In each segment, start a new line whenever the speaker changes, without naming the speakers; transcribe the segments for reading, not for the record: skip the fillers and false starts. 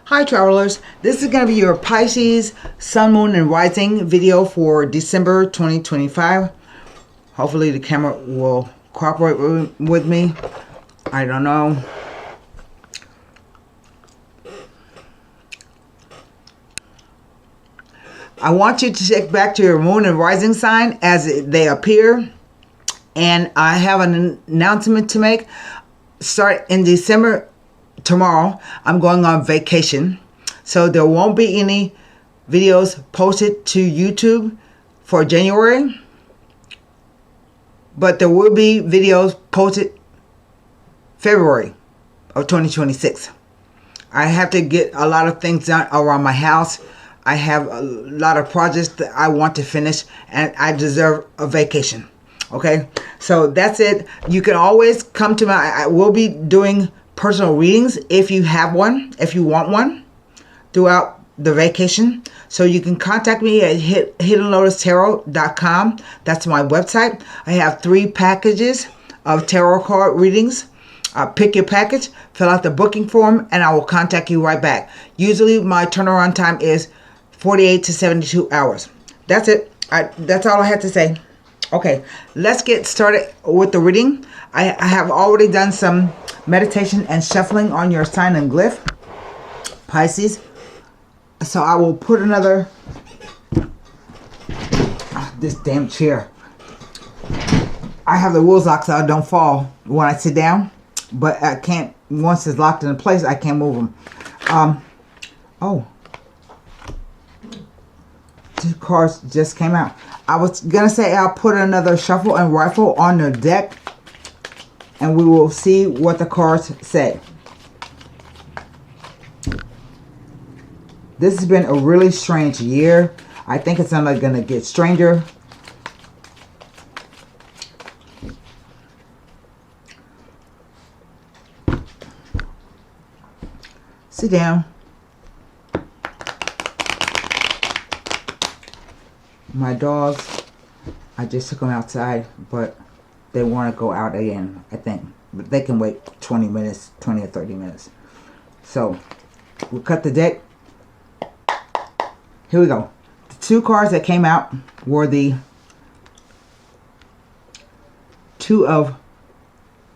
Hi travelers, this is going to be your Pisces Sun, Moon, and Rising video for December 2025. Hopefully the camera will cooperate with me. I don't know. I want you to check back to your Moon and Rising sign as they appear. And I have an announcement to make. Start in December. Tomorrow I'm going on vacation, so there won't be any videos posted to YouTube for January, but there will be videos posted February of 2026. I have to get a lot of things done around my house. I have a lot of projects that I want to finish, and I deserve a vacation. Okay, so that's it. You can always come to I will be doing personal readings if you have one, if you want one, throughout the vacation. So you can contact me at HiddenLotusTarot.com. That's my website. I have 3 packages of tarot card readings. Pick your package, fill out the booking form, and I will contact you right back. Usually my turnaround time is 48 to 72 hours. That's it. That's all I have to say. Okay, let's get started with the reading. I have already done some meditation and shuffling on your sign and glyph, Pisces. So I will put another, this damn chair. I have the wheels locked so I don't fall when I sit down, but I can't, once it's locked in place, I can't move them. Oh, 2 cards just came out. I was gonna say I'll put another shuffle and rifle on the deck, and we will see what the cards say. This has been a really strange year. I think it's only gonna get stranger. Sit down. My dogs, I just took them outside, but they want to go out again, I think. But they can wait 20 minutes, 20 or 30 minutes. So, we'll cut the deck. Here we go. The 2 cards that came out were the 2 of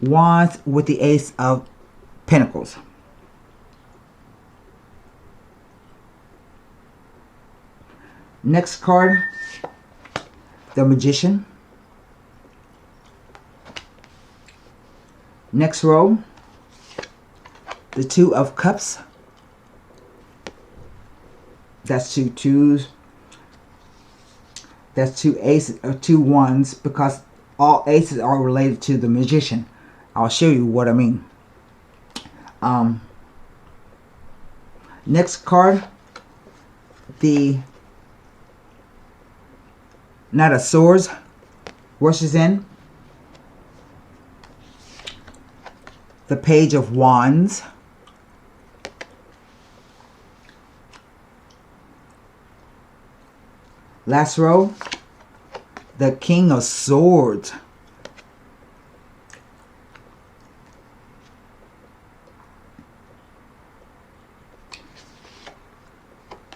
Wands with the Ace of Pentacles. Next card, the Magician. Next row, the 2 of Cups. That's 2 twos. That's 2 aces or 2 ones, because all aces are related to the Magician. I'll show you what I mean. Next card, the Knight of Swords rushes in. The Page of Wands. Last row, the King of Swords.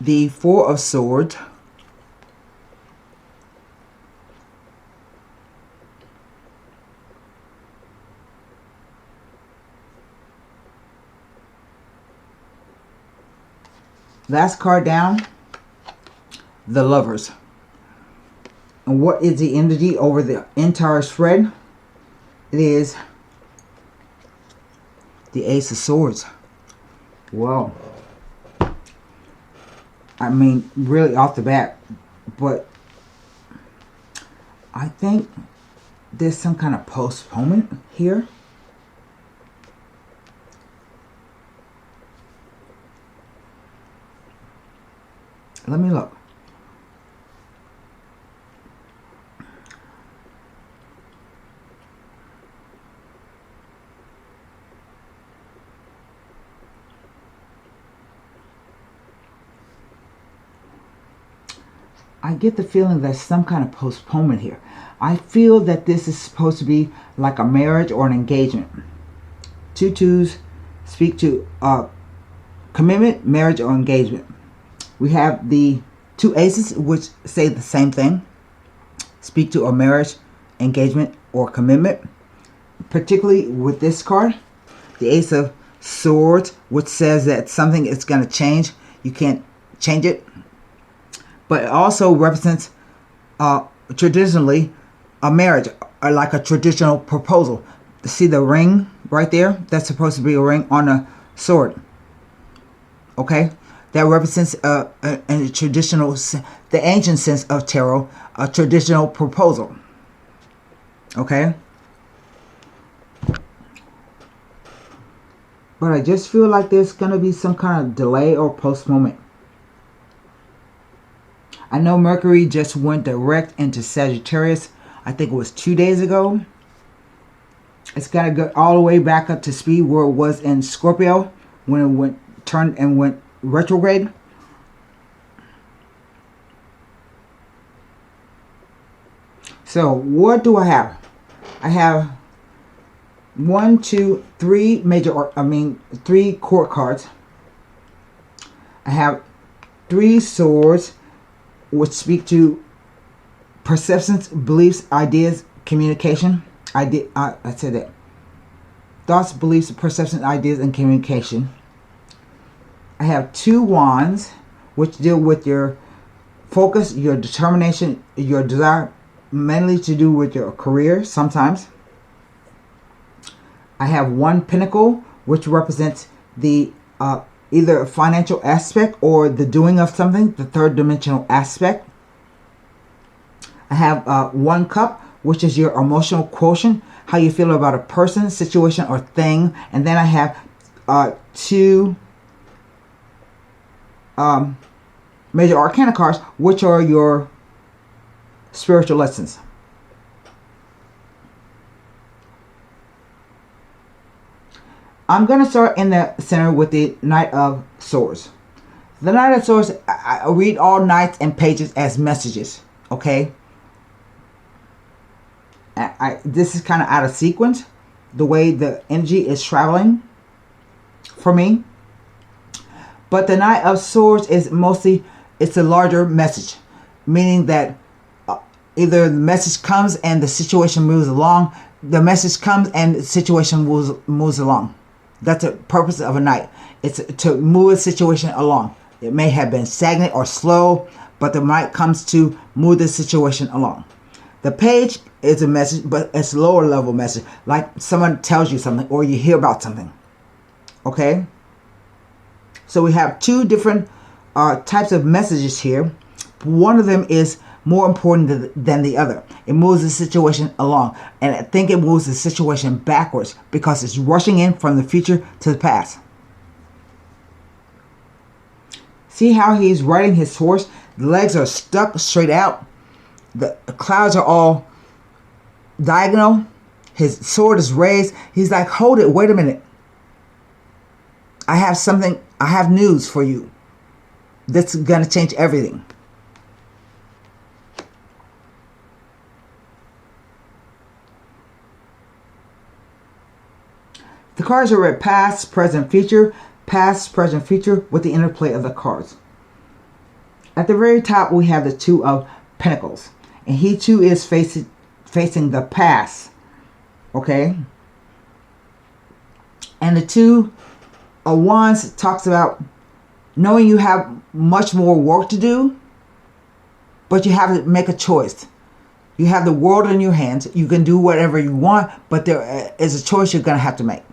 The 4 of Swords. Last card down, the Lovers. And what is the energy over the entire spread? It is the Ace of Swords. Whoa. I mean, really off the bat. But I think there's some kind of postponement here. Let me look. I get the feeling there's some kind of postponement here. I feel that this is supposed to be like a marriage or an engagement. 2 twos speak to commitment, marriage, or engagement. We have the two aces, which say the same thing. Speak to a marriage, engagement, or commitment. Particularly with this card, the Ace of Swords, which says that something is going to change. You can't change it. But it also represents traditionally a marriage, or like a traditional proposal. See the ring right there? That's supposed to be a ring on a sword. Okay? That represents a traditional, the ancient sense of tarot, a traditional proposal. Okay? But I just feel like there's going to be some kind of delay or postponement. I know Mercury just went direct into Sagittarius. I think it was 2 days ago. It's got to go all the way back up to speed where it was in Scorpio when it turned and went retrograde. So what do I have? I have 1, 2, 3 3 court cards. I have 3 swords, which speak to perceptions, beliefs, ideas, communication. I said that. Thoughts, beliefs, perceptions, ideas, and communication. I have 2 wands, which deal with your focus, your determination, your desire, mainly to do with your career sometimes. I have 1 pentacle, which represents the either a financial aspect or the doing of something, the third dimensional aspect. I have 1 cup, which is your emotional quotient, how you feel about a person, situation, or thing. And then I have 2 major arcana cards, which are your spiritual lessons. I'm going to start in the center with the Knight of Swords. The Knight of Swords, I read all knights and pages as messages, okay? This is kind of out of sequence, the way the energy is traveling for me. But the Knight of Swords is mostly, it's a larger message, meaning that either the message comes and the situation moves along, the message comes and the situation moves along. That's the purpose of a knight. It's to move a situation along. It may have been stagnant or slow, but the knight comes to move the situation along. The page is a message, but it's a lower level message, like someone tells you something or you hear about something. Okay? So we have 2 different types of messages here. One of them is more important than the other. It moves the situation along. And I think it moves the situation backwards because it's rushing in from the future to the past. See how he's riding his horse? The legs are stuck straight out. The clouds are all diagonal. His sword is raised. He's like, hold it, wait a minute. I have news for you. That's going to change everything. The cards are read past, present, future, with the interplay of the cards. At the very top, we have the 2 of Pentacles. And he too is facing the past. Okay? And the 2 of Wands talks about knowing you have much more work to do, but you have to make a choice. You have the world in your hands. You can do whatever you want, but there is a choice you're going to have to make.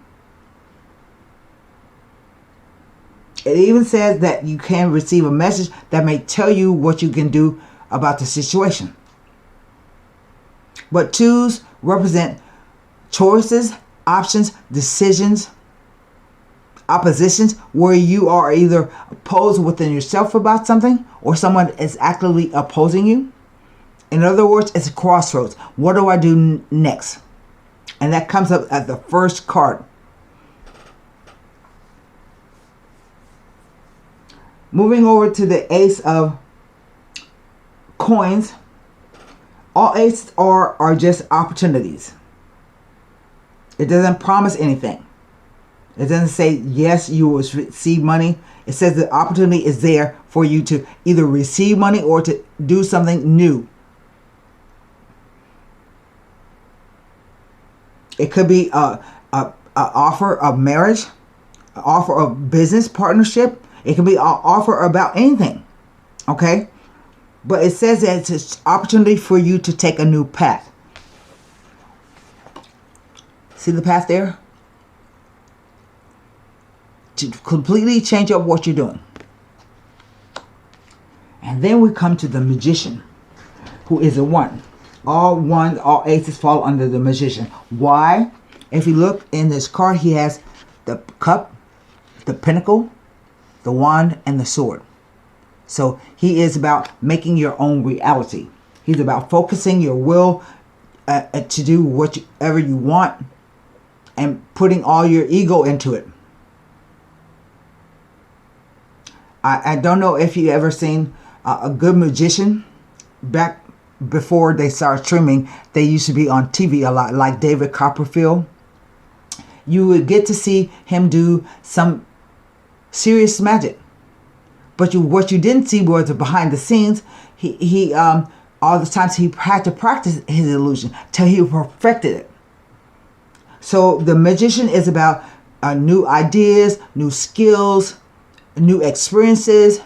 It even says that you can receive a message that may tell you what you can do about the situation. But 2s represent choices, options, decisions, oppositions, where you are either opposed within yourself about something or someone is actively opposing you. In other words, it's a crossroads. What do I do next? And that comes up at the first card. Moving over to the Ace of Coins. All aces are just opportunities. It doesn't promise anything. It doesn't say yes, you will receive money. It says the opportunity is there for you to either receive money or to do something new. It could be a offer of marriage, an offer of business partnership. It can be an offer about anything. Okay? But it says that it's an opportunity for you to take a new path. See the path there? To completely change up what you're doing. And then we come to the magician, who is a 1. All 1s, all aces fall under the magician. Why? If you look in this card, he has the cup, the pentacle, the wand, and the sword. So he is about making your own reality. He's about focusing your will to do whatever you want and putting all your ego into it. I don't know if you ever seen a good magician. Back before they started streaming, they used to be on TV a lot, like David Copperfield. You would get to see him do some serious magic. But what you didn't see was the behind the scenes. He all the times he had to practice his illusion till he perfected it. So the magician is about new ideas, new skills, new experiences,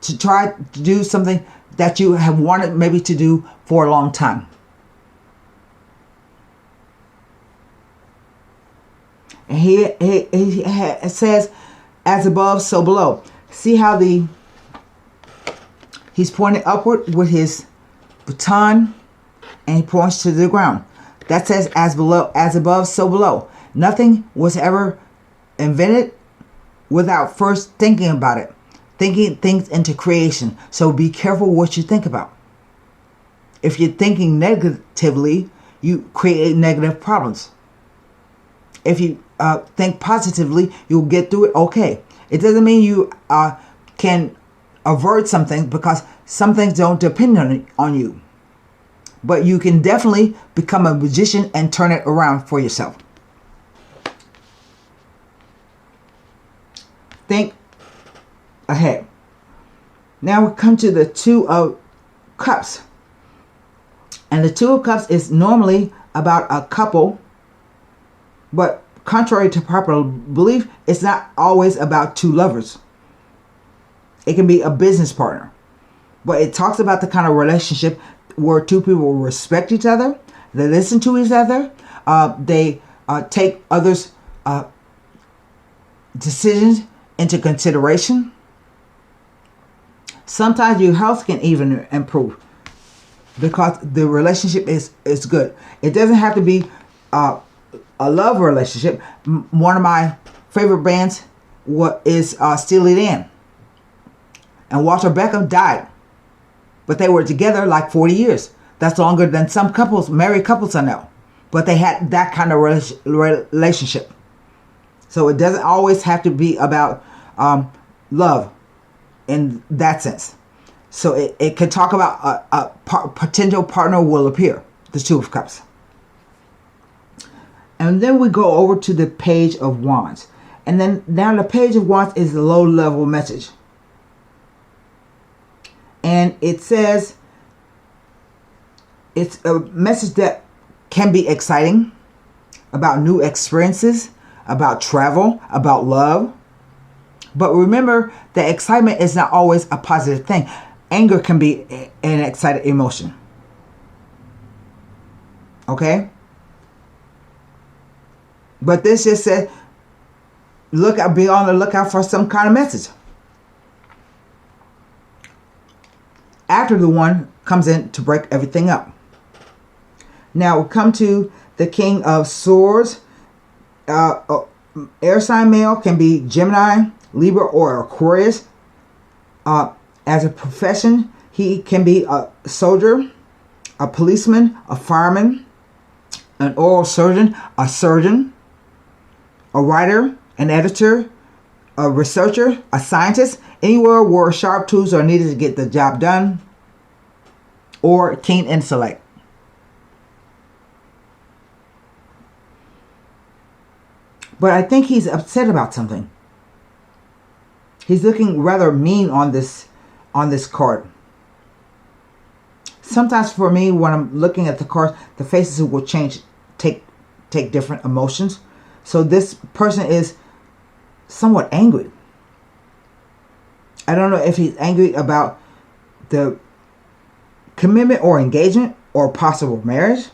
to try to do something that you have wanted maybe to do for a long time. And it says, as above, so below. See how he's pointing upward with his baton, and he points to the ground. That says, as below, as above, so below. Nothing was ever invented without first thinking about it. Thinking things into creation. So be careful what you think about. If you're thinking negatively, you create negative problems. If you think positively, you'll get through it okay. It doesn't mean you can avert something, because some things don't depend on you. But you can definitely become a magician and turn it around for yourself. Think ahead. Now we come to the 2 of Cups. And the 2 of Cups is normally about a couple, but contrary to popular belief, it's not always about 2 lovers. It can be a business partner. But it talks about the kind of relationship where 2 people will respect each other, they listen to each other, they take others' decisions into consideration. Sometimes your health can even improve because the relationship is good. It doesn't have to be a love relationship. One of my favorite bands is Steely Dan. And Walter Becker died. But they were together like 40 years. That's longer than some couples, married couples I know. But they had that kind of relationship. So it doesn't always have to be about love in that sense. So it could talk about a potential partner will appear. The 2 of Cups. And then we go over to the Page of Wands. And then now the Page of Wands is the low level message. And it says it's a message that can be exciting, about new experiences, about travel, about love. But remember, the excitement is not always a positive thing. Anger can be an excited emotion. Okay? But this just said, be on the lookout for some kind of message. After the 1 comes in to break everything up. Now we come to the King of Swords. Air sign male can be Gemini, Libra, or Aquarius. As a profession, he can be a soldier, a policeman, a fireman, an oral surgeon, a writer, an editor, a researcher, a scientist, anywhere where sharp tools are needed to get the job done, or keen intellect. But I think he's upset about something. He's looking rather mean on this card. Sometimes for me, when I'm looking at the cards, the faces will change, take different emotions. So this person is somewhat angry. I don't know if he's angry about the commitment or engagement or possible marriage,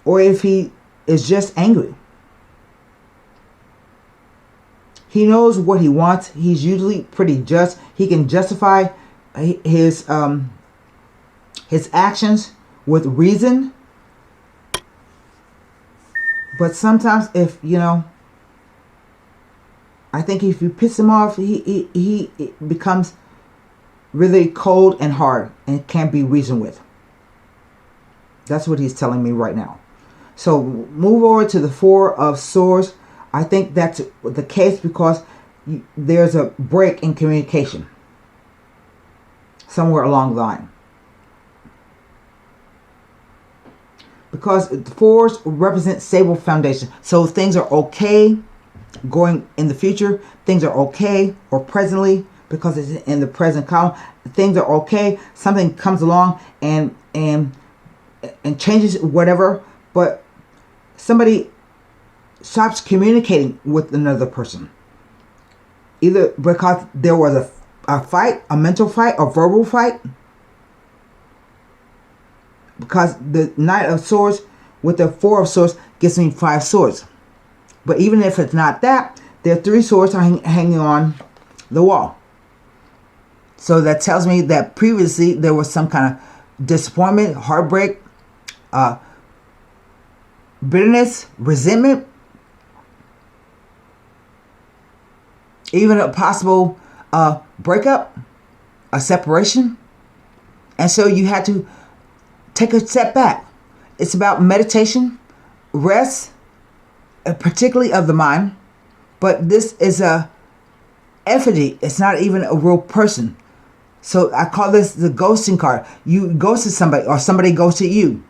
or if he is just angry. He knows what he wants. He's usually pretty just. He can justify his actions with reason. But sometimes, if I think if you piss him off, he becomes really cold and hard and can't be reasoned with. That's what he's telling me right now. So move over to the Four of Swords. I think that's the case because there's a break in communication somewhere along the line. Because the fours represent stable foundation. So things are okay going in the future. Things are okay, or presently, because it's in the present column. Things are okay. Something comes along and changes whatever, but somebody stops communicating with another person. Either because there was a fight, a mental fight, a verbal fight. Because the Knight of Swords with the Four of Swords gives me 5 swords. But even if it's not that, there are 3 swords hanging on the wall. So that tells me that previously there was some kind of disappointment, heartbreak, bitterness, resentment, even a possible breakup, a separation. And so you had to take a step back. It's about meditation, rest, particularly of the mind. But this is a effigy. It's not even a real person. So I call this the ghosting card. You ghosted somebody, or somebody ghosted you,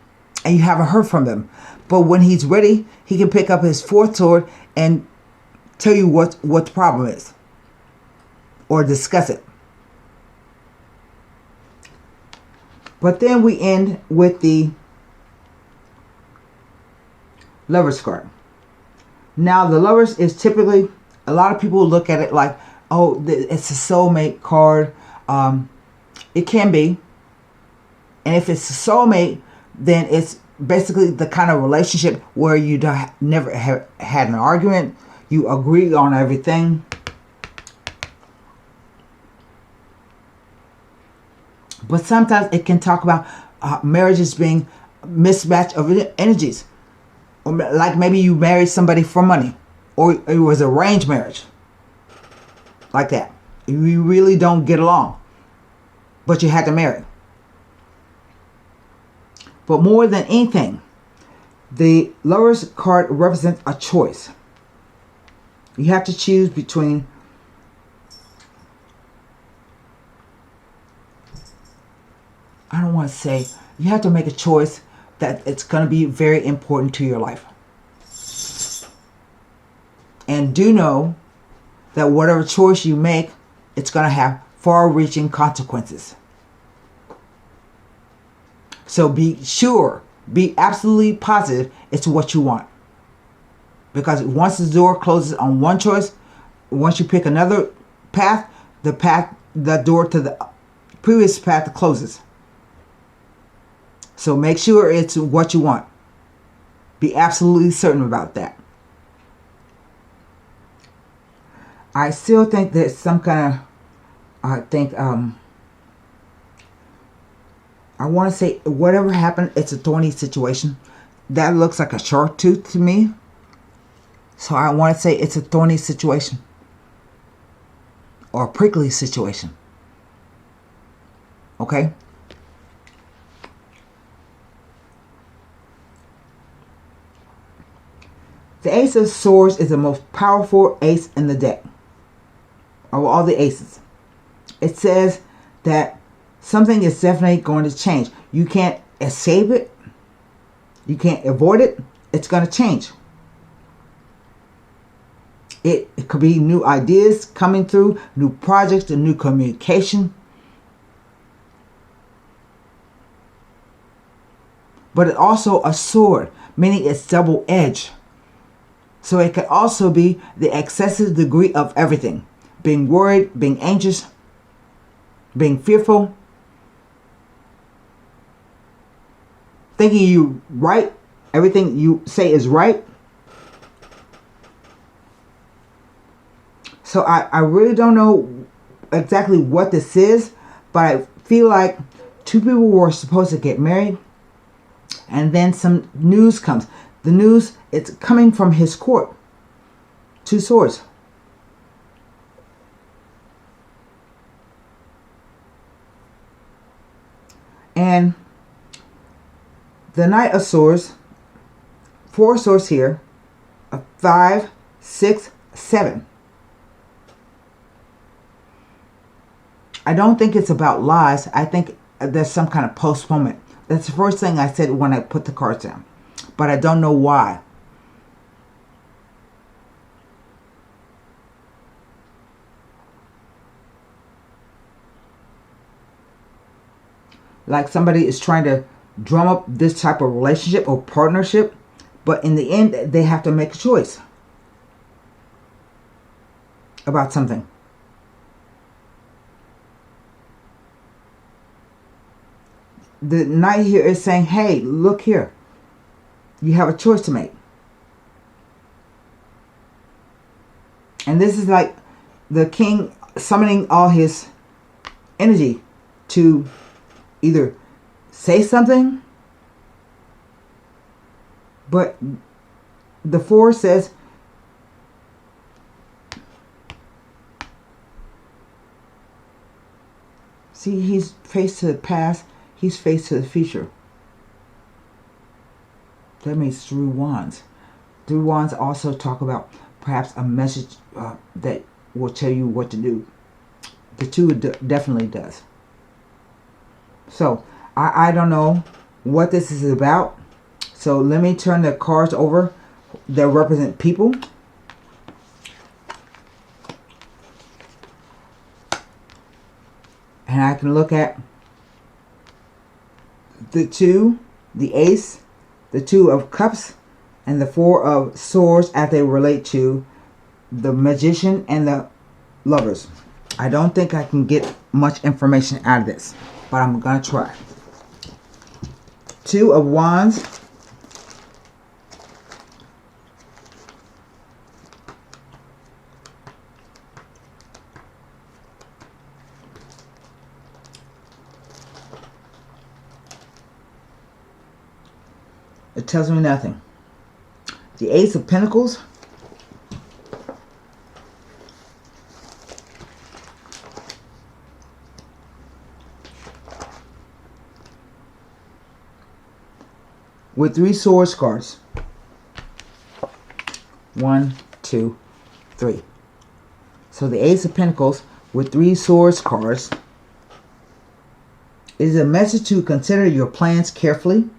and you haven't heard from them. But when he's ready, he can pick up his 4th sword and tell you what the problem is, or discuss it. But then we end with the Lovers card. Now the Lovers is typically, a lot of people look at it like, oh, it's a soulmate card. It can be. And if it's a soulmate, then it's basically the kind of relationship where you never have had an argument. You agree on everything. But sometimes it can talk about marriages being mismatch of energies. Or like maybe you married somebody for money, or it was arranged marriage. Like that. You really don't get along, but you had to marry. But more than anything, the Lovers card represents a choice. You have to choose between I don't want to say, you have to make a choice that it's going to be very important to your life. And do know that whatever choice you make, it's going to have far-reaching consequences. So be sure, be absolutely positive it's what you want. Because once the door closes on one choice, once you pick another path, the door to the previous path closes. So make sure it's what you want. Be absolutely certain about that. I still think there's some kind of, I want to say whatever happened, it's a thorny situation. That looks like a shark tooth to me. So I want to say it's a thorny situation. Or a prickly situation. Okay? The Ace of Swords is the most powerful ace in the deck. Of all the aces. It says that something is definitely going to change. You can't escape it. You can't avoid it. It's going to change. It could be new ideas coming through, new projects, and new communication. But it's also a sword, meaning it's double-edged. So it could also be the excessive degree of everything. Being worried, being anxious, being fearful, thinking you right, everything you say is right. So I really don't know exactly what this is, but I feel like two people were supposed to get married, and then some news comes. The news, it's coming from his court. Two swords. And the Knight of Swords, 4 swords here, a 5, 6, 7. I don't think it's about lies. I think there's some kind of postponement. That's the first thing I said when I put the cards down. But I don't know why. Like somebody is trying to drum up this type of relationship or partnership, but in the end, they have to make a choice about something. The Knight here is saying, hey, look here. You have a choice to make. And this is like the king summoning all his energy to either say something, but the 4 says see, he's faced to the past, he's faced to the future. That means 3 wands. 3 wands also talk about perhaps a message that will tell you what to do. The 2 definitely does. So, I don't know what this is about. So, let me turn the cards over that represent people. And I can look at the 2, the Ace, the 2 of Cups, and the 4 of Swords as they relate to the Magician and the Lovers. I don't think I can get much information out of this, but I'm going to try. 2 of Wands. It tells me nothing. The Ace of Pentacles. With 3 Swords cards. 1, 2, 3. So the Ace of Pentacles with 3 Swords cards is a message to consider your plans carefully,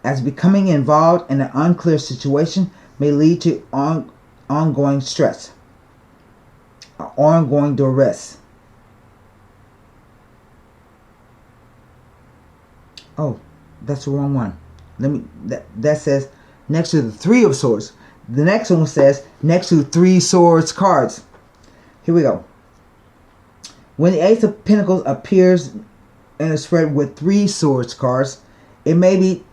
as becoming involved in an unclear situation may lead to ongoing stress, ongoing duress. Oh, that's the wrong one. That says next to the 3 of Swords. The next one says next to 3 Swords cards. Here we go. When the Ace of Pentacles appears in a spread with 3 Swords cards, it may be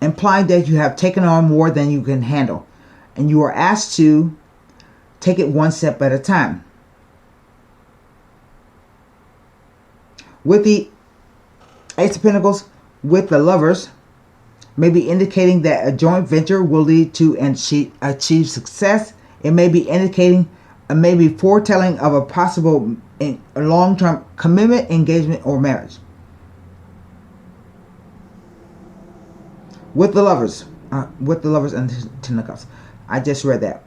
implying that you have taken on more than you can handle, and you are asked to take it one step at a time. With the Ace of Pentacles with the Lovers, may be indicating that a joint venture will lead to and achieve success. It may be indicating, maybe foretelling of a possible long-term commitment, engagement, or marriage. With the Lovers and Ten of Cups. I just read that.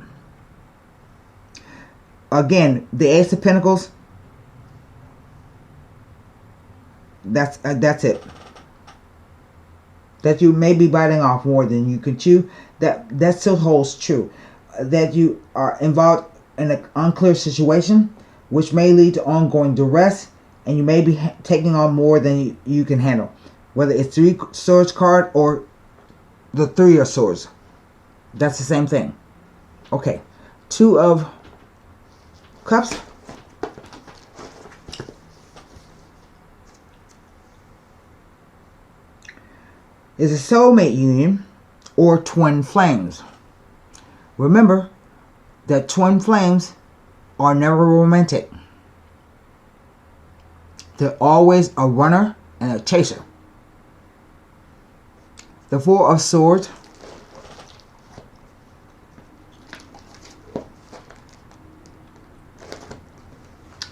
Again, the Ace of Pentacles. That's it. That you may be biting off more than you can chew. That still holds true. that you are involved in an unclear situation, which may lead to ongoing duress, and you may be taking on more than you can handle. Whether it's 3 Swords card or the 3 of Swords. That's the same thing. Okay. 2 of Cups. Is a soulmate union or twin flames. Remember that twin flames are never romantic. They're always a runner and a chaser. The 4 of Swords.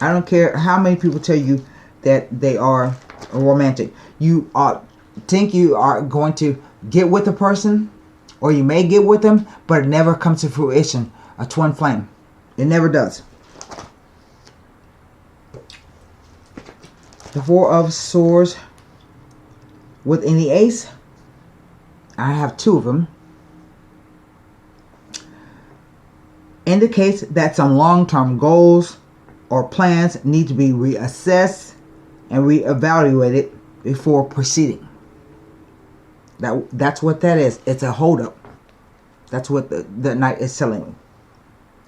I don't care how many people tell you that they are romantic. You think you are going to get with the person, or you may get with them, but it never comes to fruition. A twin flame. It never does. The 4 of Swords with any ace. I have 2 of them. Indicates that some long-term goals or plans need to be reassessed and reevaluated before proceeding. That's what that is. It's a holdup. That's what the Knight is telling you.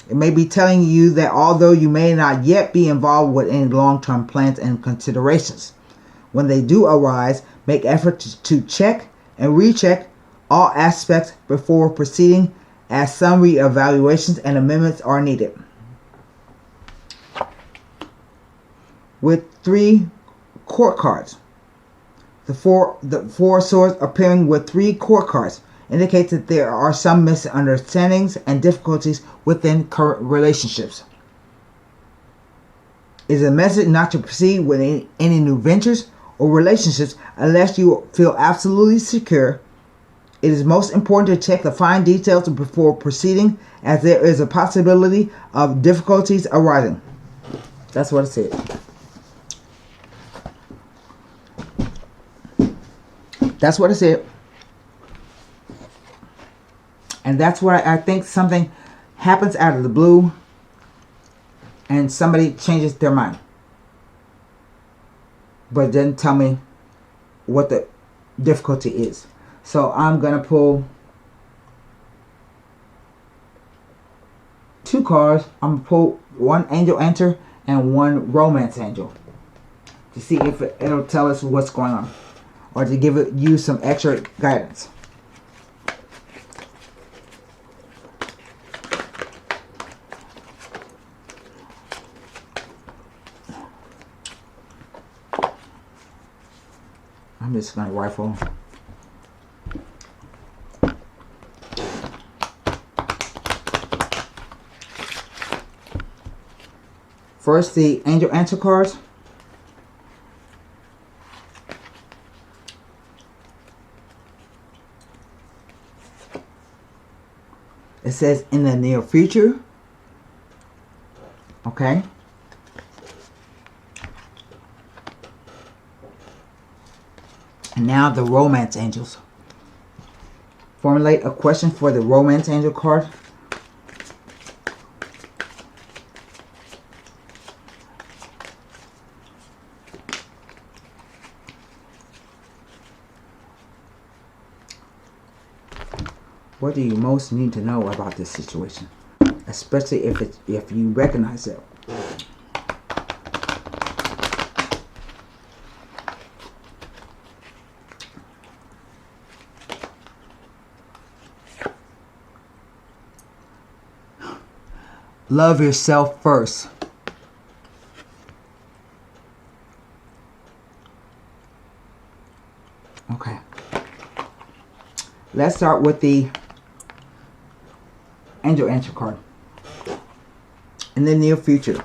It may be telling you that although you may not yet be involved with any long-term plans and considerations, when they do arise, make efforts to check and recheck all aspects before proceeding, as some reevaluations and amendments are needed. With 3 court cards. The four swords appearing with 3 court cards indicates that there are some misunderstandings and difficulties within current relationships. It is a message not to proceed with any new ventures or relationships unless you feel absolutely secure. It is most important to check the fine details before proceeding, as there is a possibility of difficulties arising. That's what it said. That's what it said. And that's why I think something happens out of the blue and somebody changes their mind. But it doesn't tell me what the difficulty is. So I'm going to pull 2 cards. I'm going to pull 1 angel answer and 1 romance angel to see if it'll tell us what's going on, or to give you some extra guidance. I'm just going to rifle. First, the angel answer cards. It says in the near future. Okay. And now the romance angels. Formulate a question for the romance angel card. What do you most need to know about this situation? Especially if you recognize it. Love yourself first. Okay. Let's start with the angel answer card. In the near future.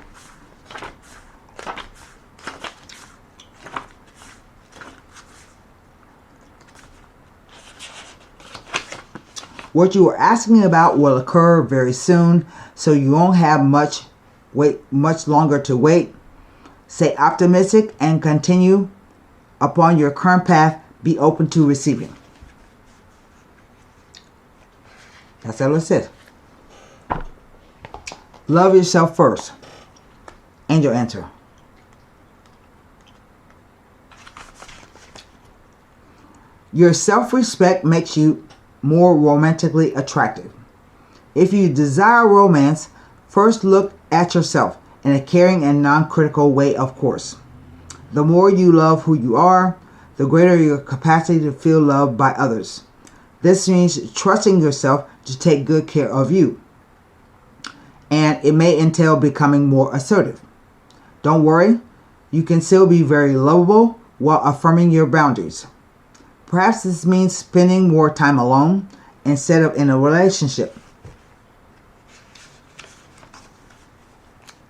What you are asking about will occur very soon, so you won't have much longer to wait. Stay optimistic and continue upon your current path. Be open to receiving. That's all it says. Love yourself first. Angel answer. Your self-respect makes you more romantically attractive. If you desire romance, first look at yourself in a caring and non-critical way, of course. The more you love who you are, the greater your capacity to feel loved by others. This means trusting yourself to take good care of you. And it may entail becoming more assertive. Don't worry, you can still be very lovable while affirming your boundaries. Perhaps this means spending more time alone instead of in a relationship.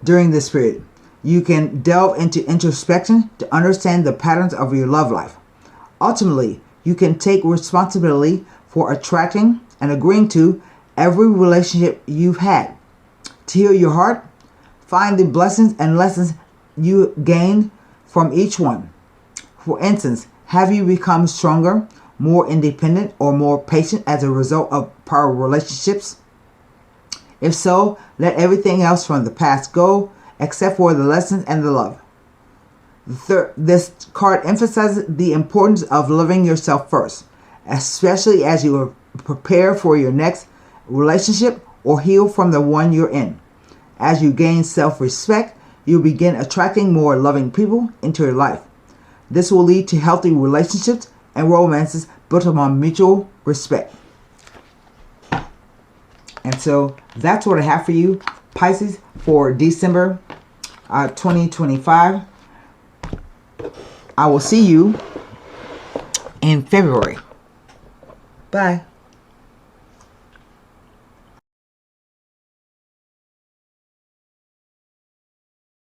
During this period, you can delve into introspection to understand the patterns of your love life. Ultimately, you can take responsibility for attracting and agreeing to every relationship you've had. To heal your heart, find the blessings and lessons you gained from each one. For instance, have you become stronger, more independent, or more patient as a result of prior relationships? If so, let everything else from the past go, except for the lessons and the love. This card emphasizes the importance of loving yourself first, especially as you prepare for your next relationship or heal from the one you're in. As you gain self-respect, you'll begin attracting more loving people into your life. This will lead to healthy relationships and romances built upon mutual respect. And so that's what I have for you, Pisces, for December 2025. I will see you in February. Bye.